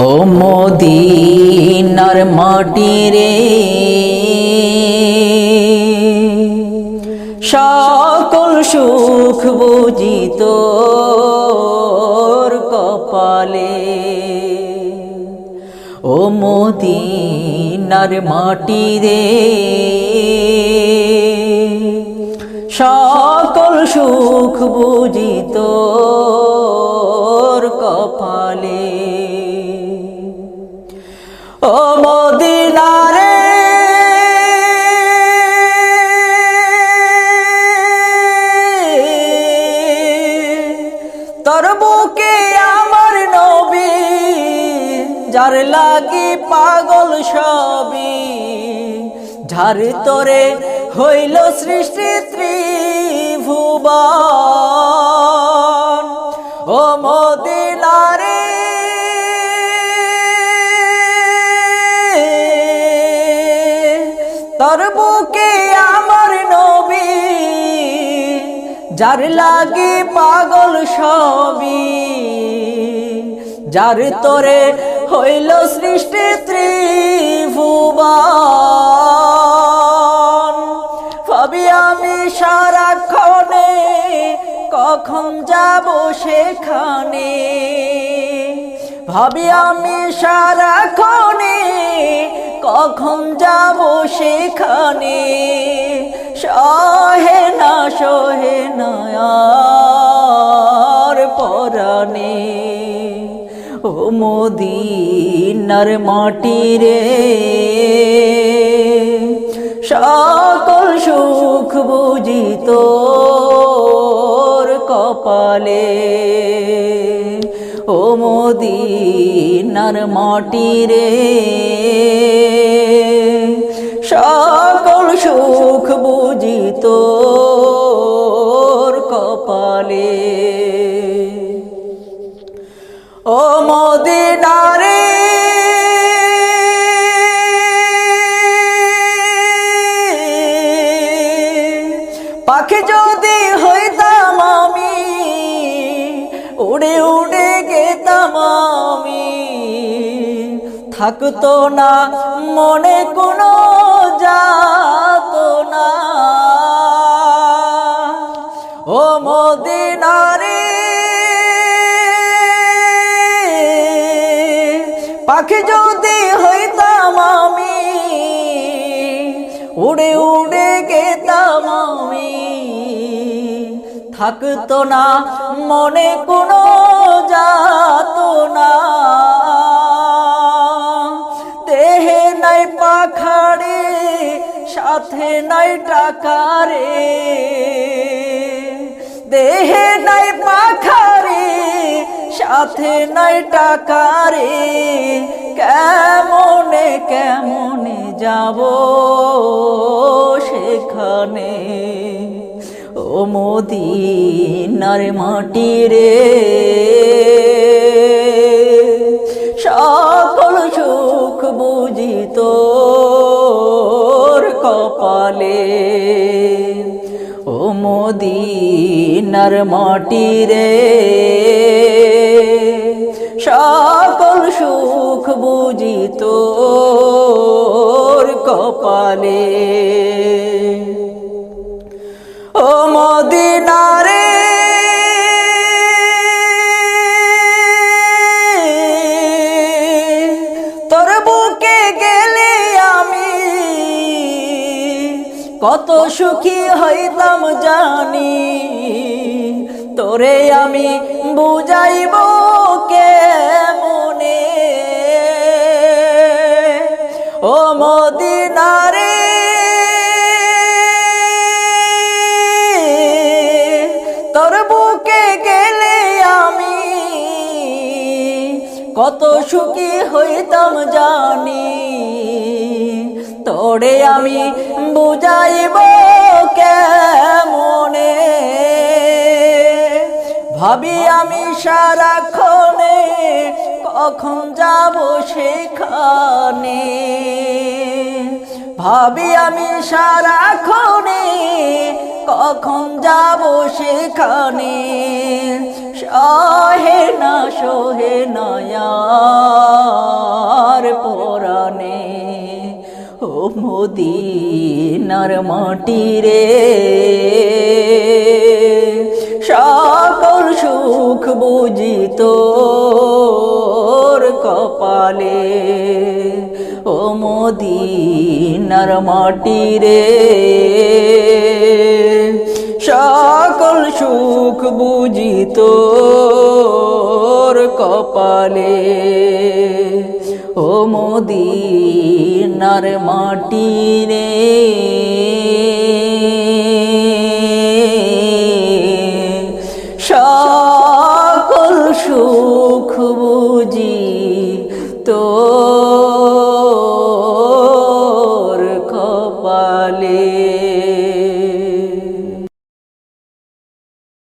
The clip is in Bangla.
ও মদিনার মাটি রে, সকল সুখ বুঝি তোর কপালে। ও মদিনার মাটি রে, সকল সুখ বুঝি তোর কপালে। ও মদিনা রে, তোর বুকে আমার নবী, যার লাগি পাগল সবই, যার তোরে হইল সৃষ্টি ত্রিভুবন। ও মদিনা রে, তোর বুকে আমার নবী, যার লাগি পাগল সবই, যার তোরে হইল সৃষ্টি ত্রিভুবন। ভাবি আমি সারাক্ষণে কখন যাব সেখানে, ভাবি আমি সারাক্ষণে কখন যাব সেখানে। সহে না আর পরাণে। ও মদিনার মাটি রে, সকল সুখ বুঝি তোর কপালে। ও মদিনার মাটি রে, সকল সুখ বুঝি তোর কপালে। ও মদিনা রে, পাখি যদি হইতাম আমি, উড়ে উড়ে গেতাম আমি, থাকতো না মনে কোনো যাতনা। ও মদিনা রে, পাখি যদি হইতাম আমি, উড়ে উড়ে গেতাম আমি, থাকতো না মনে কোনো যাতনা। দেহে নাই পাখারে, সাথে নাই টাকা রে, দেহে নাই পাখারে, সাথে নাই টাকা রে, কেমনে কেমনে যাব সেখানে। ও মদিনার মাটি রে, সকল সুখ বুঝি তোর কপালে। ও মদিনার মাটি রে, সকল সুখ বুঝি তোর কপালে। ও মদিনা রে, তোর বুকে গেলে আমি কত সুখী হইতাম জানি, তোরে আমি বুঝাইব কেমনে। ও মদিনা রে, তোর বুকে গেলে আমি কত সুখী হইতাম জানি, তোরে আমি বুঝাইব কেমনে। ভাবি আমি সারাক্ষণে কখন যাব সেখানে, ভাবি আমি সারাক্ষণে কখন যাব সেখানে। সহে না ও মদিনার মাটি রে সকল সুখ বুঝি তোর কপালে ও মদিনার মাটি রে সকল সুখ বুঝি তোর কপালে ও মদিনার মাটি রে সকল সুখ